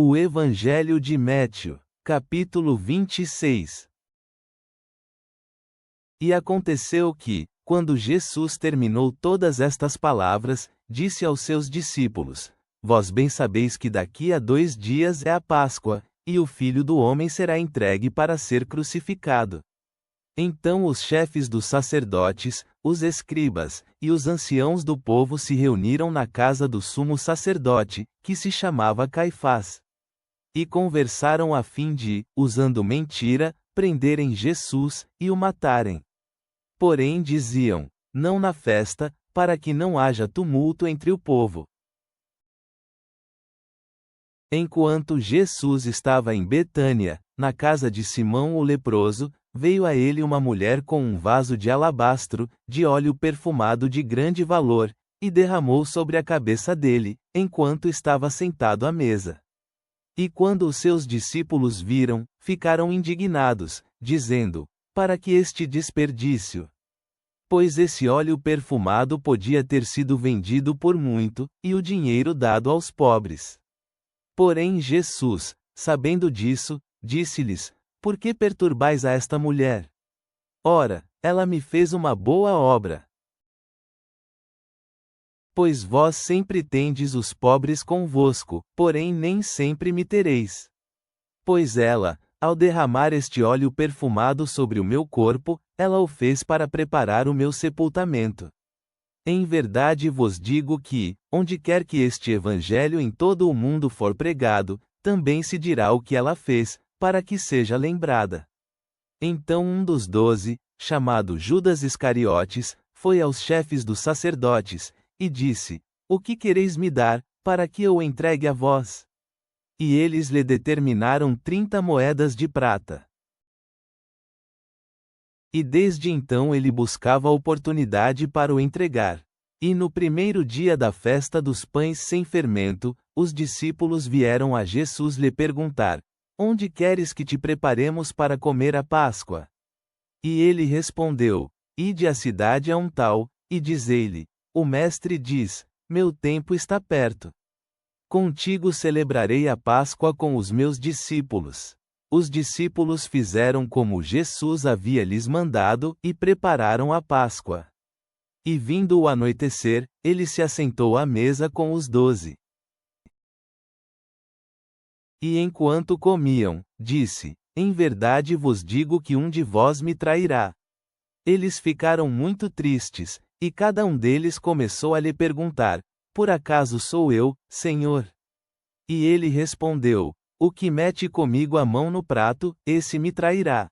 O Evangelho de Métio, capítulo 26. E aconteceu que, quando Jesus terminou todas estas palavras, disse aos seus discípulos: Vós bem sabeis que daqui a 2 dias é a Páscoa, e o Filho do Homem será entregue para ser crucificado. Então os chefes dos sacerdotes, os escribas, e os anciãos do povo se reuniram na casa do sumo sacerdote, que se chamava Caifás. E conversaram a fim de, usando mentira, prenderem Jesus, e o matarem. Porém diziam, não na festa, para que não haja tumulto entre o povo. Enquanto Jesus estava em Betânia, na casa de Simão o leproso, veio a ele uma mulher com um vaso de alabastro, de óleo perfumado de grande valor, e derramou sobre a cabeça dele, enquanto estava sentado à mesa. E quando os seus discípulos viram, ficaram indignados, dizendo: para que este desperdício? Pois esse óleo perfumado podia ter sido vendido por muito, e o dinheiro dado aos pobres. Porém Jesus, sabendo disso, disse-lhes: por que perturbais a esta mulher? Ora, ela me fez uma boa obra. Pois vós sempre tendes os pobres convosco, porém nem sempre me tereis. Pois ela, ao derramar este óleo perfumado sobre o meu corpo, ela o fez para preparar o meu sepultamento. Em verdade vos digo que, onde quer que este evangelho em todo o mundo for pregado, também se dirá o que ela fez, para que seja lembrada. Então um dos 12, chamado Judas Iscariotes, foi aos chefes dos sacerdotes, e disse: o que quereis me dar, para que eu o entregue a vós? E eles lhe determinaram 30 moedas de prata. E desde então ele buscava oportunidade para o entregar. E no primeiro dia da festa dos pães sem fermento, os discípulos vieram a Jesus lhe perguntar: onde queres que te preparemos para comer a Páscoa? E ele respondeu: ide à cidade a um tal, e dizei-lhe: o mestre diz, meu tempo está perto. Contigo celebrarei a Páscoa com os meus discípulos. Os discípulos fizeram como Jesus havia lhes mandado, e prepararam a Páscoa. E vindo o anoitecer, ele se assentou à mesa com os 12. E enquanto comiam, disse: em verdade vos digo que um de vós me trairá. Eles ficaram muito tristes, e cada um deles começou a lhe perguntar: por acaso sou eu, Senhor? E ele respondeu: o que mete comigo a mão no prato, esse me trairá.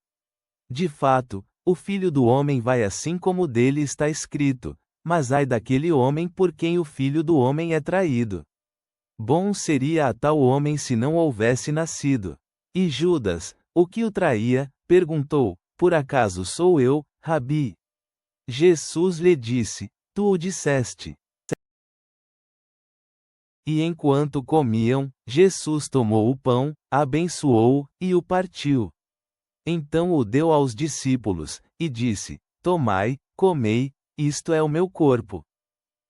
De fato, o Filho do Homem vai assim como dele está escrito, mas ai daquele homem por quem o Filho do Homem é traído. Bom seria a tal homem se não houvesse nascido. E Judas, o que o traía, perguntou: por acaso sou eu, Rabi? Jesus lhe disse: tu o disseste. E enquanto comiam, Jesus tomou o pão, abençoou-o, e o partiu. Então o deu aos discípulos, e disse: tomai, comei, isto é o meu corpo.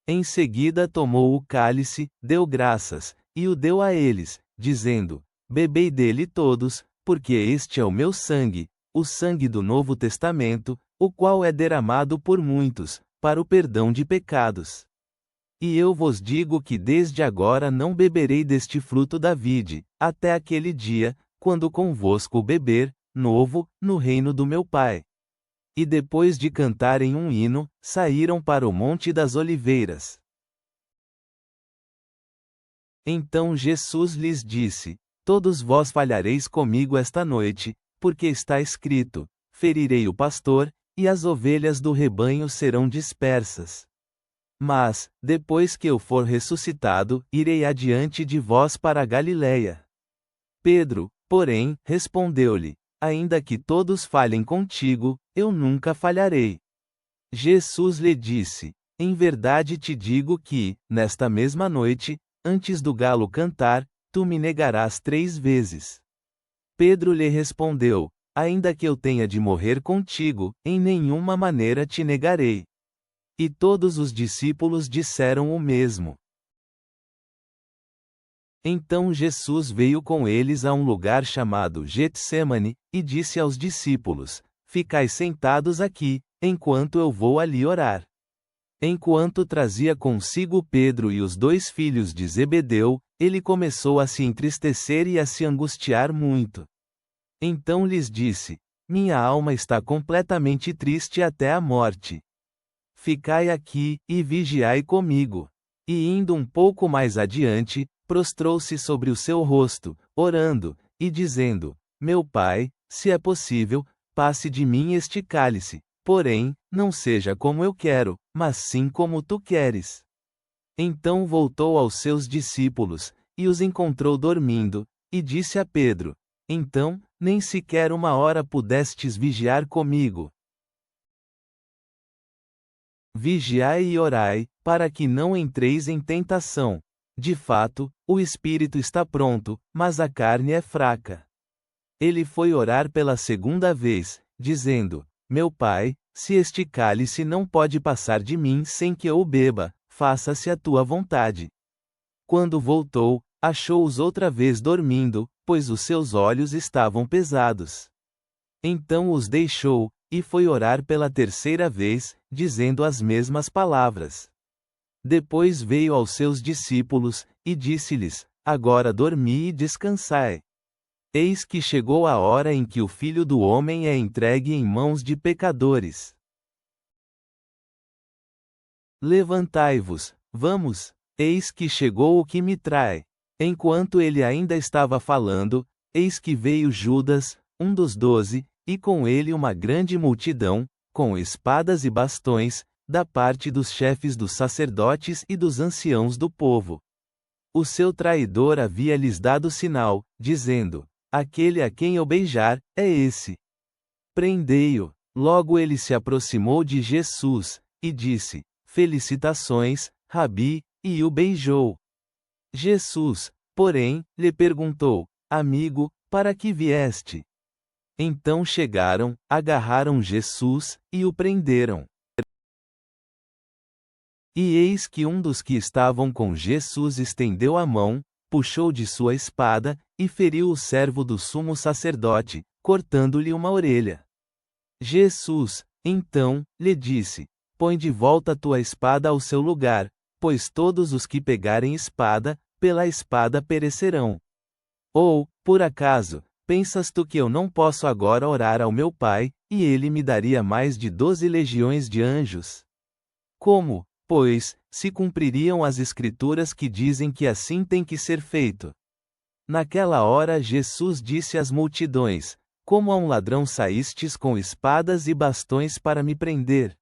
Em seguida tomou o cálice, deu graças, e o deu a eles, dizendo: bebei dele todos, porque este é o meu sangue, o sangue do Novo Testamento, o qual é derramado por muitos, para o perdão de pecados. E eu vos digo que desde agora não beberei deste fruto da vide, até aquele dia, quando convosco o beber, novo, no reino do meu Pai. E depois de cantarem um hino, saíram para o Monte das Oliveiras. Então Jesus lhes disse: todos vós falhareis comigo esta noite, porque está escrito: ferirei o pastor, e as ovelhas do rebanho serão dispersas. Mas, depois que eu for ressuscitado, irei adiante de vós para a Galiléia. Pedro, porém, respondeu-lhe: ainda que todos falhem contigo, eu nunca falharei. Jesus lhe disse: em verdade te digo que, nesta mesma noite, antes do galo cantar, tu me negarás 3 vezes. Pedro lhe respondeu: ainda que eu tenha de morrer contigo, em nenhuma maneira te negarei. E todos os discípulos disseram o mesmo. Então Jesus veio com eles a um lugar chamado Getsêmani, e disse aos discípulos: Ficai sentados aqui, enquanto eu vou ali orar. Enquanto trazia consigo Pedro e os 2 filhos de Zebedeu, ele começou a se entristecer e a se angustiar muito. Então lhes disse: Minha alma está completamente triste até a morte. Ficai aqui, e vigiai comigo. E indo um pouco mais adiante, prostrou-se sobre o seu rosto, orando, e dizendo: Meu Pai, se é possível, passe de mim este cálice, porém, não seja como eu quero, mas sim como tu queres. Então voltou aos seus discípulos, e os encontrou dormindo, e disse a Pedro: Então, nem sequer uma hora pudestes vigiar comigo. Vigiai e orai, para que não entreis em tentação. De fato, o espírito está pronto, mas a carne é fraca. Ele foi orar pela segunda vez, dizendo: Meu Pai, se este cálice não pode passar de mim sem que eu o beba, faça-se a tua vontade. Quando voltou, achou-os outra vez dormindo, pois os seus olhos estavam pesados. Então os deixou, e foi orar pela terceira vez, dizendo as mesmas palavras. Depois veio aos seus discípulos, e disse-lhes: Agora dormi e descansai. Eis que chegou a hora em que o Filho do Homem é entregue em mãos de pecadores. Levantai-vos, vamos, eis que chegou o que me trai. Enquanto ele ainda estava falando, eis que veio Judas, um dos 12, e com ele uma grande multidão, com espadas e bastões, da parte dos chefes dos sacerdotes e dos anciãos do povo. O seu traidor havia lhes dado sinal, dizendo: Aquele a quem eu beijar, é esse. Prendei-o. Logo ele se aproximou de Jesus, e disse: Felicitações, Rabi, e o beijou. Jesus, porém, lhe perguntou: Amigo, para que vieste? Então chegaram, agarraram Jesus, e o prenderam. E eis que um dos que estavam com Jesus estendeu a mão, puxou de sua espada, e feriu o servo do sumo sacerdote, cortando-lhe uma orelha. Jesus, então, lhe disse: Põe de volta tua espada ao seu lugar, pois todos os que pegarem espada, pela espada perecerão. Ou, por acaso, pensas tu que eu não posso agora orar ao meu Pai, e ele me daria mais de 12 legiões de anjos? Como, pois, se cumpririam as Escrituras que dizem que assim tem que ser feito? Naquela hora Jesus disse às multidões: Como a um ladrão saístes com espadas e bastões para me prender?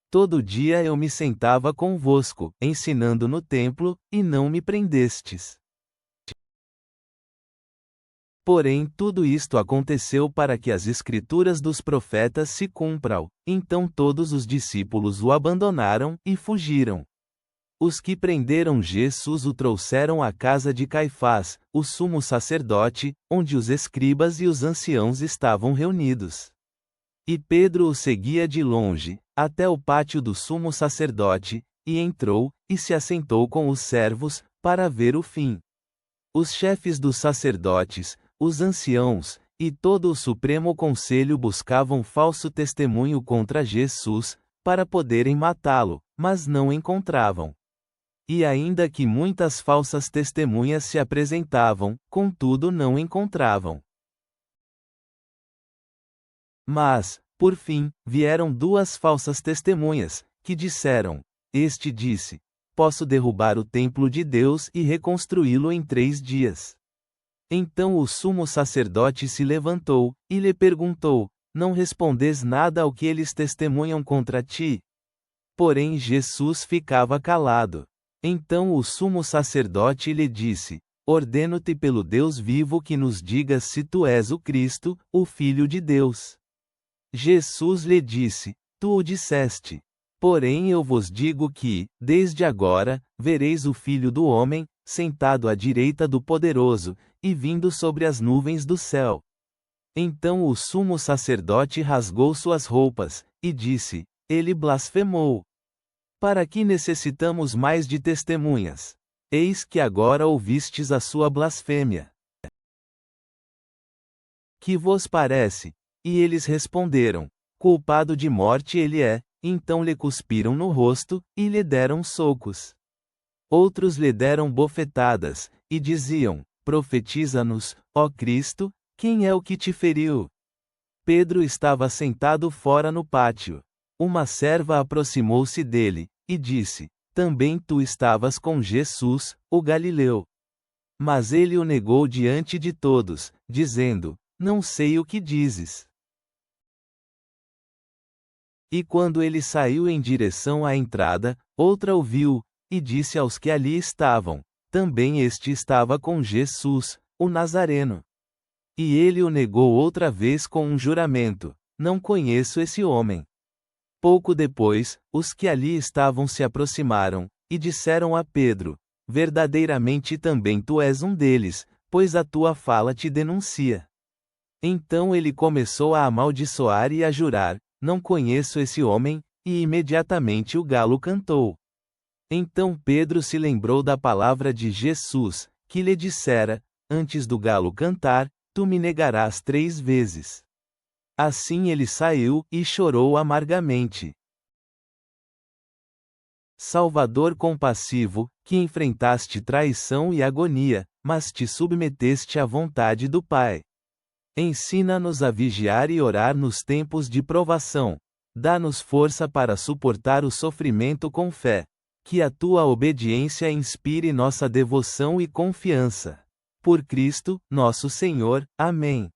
Todo dia eu me sentava convosco, ensinando no templo, e não me prendestes. Porém tudo isto aconteceu para que as Escrituras dos profetas se cumpram. Então todos os discípulos o abandonaram, e fugiram. Os que prenderam Jesus o trouxeram à casa de Caifás, o sumo sacerdote, onde os escribas e os anciãos estavam reunidos. E Pedro o seguia de longe, até o pátio do sumo sacerdote, e entrou, e se assentou com os servos, para ver o fim. Os chefes dos sacerdotes, os anciãos, e todo o Supremo Conselho buscavam falso testemunho contra Jesus, para poderem matá-lo, mas não encontravam. E ainda que muitas falsas testemunhas se apresentavam, contudo não encontravam. Mas, por fim, vieram 2 falsas testemunhas, que disseram: Este disse: Posso derrubar o templo de Deus e reconstruí-lo em 3 dias. Então o sumo sacerdote se levantou, e lhe perguntou: Não respondes nada ao que eles testemunham contra ti? Porém Jesus ficava calado. Então o sumo sacerdote lhe disse: Ordeno-te pelo Deus vivo que nos digas se tu és o Cristo, o Filho de Deus. Jesus lhe disse: Tu o disseste. Porém eu vos digo que, desde agora, vereis o Filho do Homem, sentado à direita do Poderoso, e vindo sobre as nuvens do céu. Então o sumo sacerdote rasgou suas roupas, e disse: Ele blasfemou. Para que necessitamos mais de testemunhas? Eis que agora ouvistes a sua blasfêmia. Que vos parece? E eles responderam: culpado de morte ele é. Então lhe cuspiram no rosto, e lhe deram socos. Outros lhe deram bofetadas, e diziam: profetiza-nos, ó Cristo, quem é o que te feriu? Pedro estava sentado fora no pátio. Uma serva aproximou-se dele, e disse: também tu estavas com Jesus, o Galileu. Mas ele o negou diante de todos, dizendo: não sei o que dizes. E quando ele saiu em direção à entrada, outra ouviu, e disse aos que ali estavam: também este estava com Jesus, o Nazareno. E ele o negou outra vez com um juramento: não conheço esse homem. Pouco depois, os que ali estavam se aproximaram, e disseram a Pedro: verdadeiramente também tu és um deles, pois a tua fala te denuncia. Então ele começou a amaldiçoar e a jurar: não conheço esse homem, e imediatamente o galo cantou. Então Pedro se lembrou da palavra de Jesus, que lhe dissera: antes do galo cantar, tu me negarás 3 vezes. Assim ele saiu, e chorou amargamente. Salvador compassivo, que enfrentaste traição e agonia, mas te submeteste à vontade do Pai. Ensina-nos a vigiar e orar nos tempos de provação. Dá-nos força para suportar o sofrimento com fé. Que a tua obediência inspire nossa devoção e confiança. Por Cristo, nosso Senhor. Amém.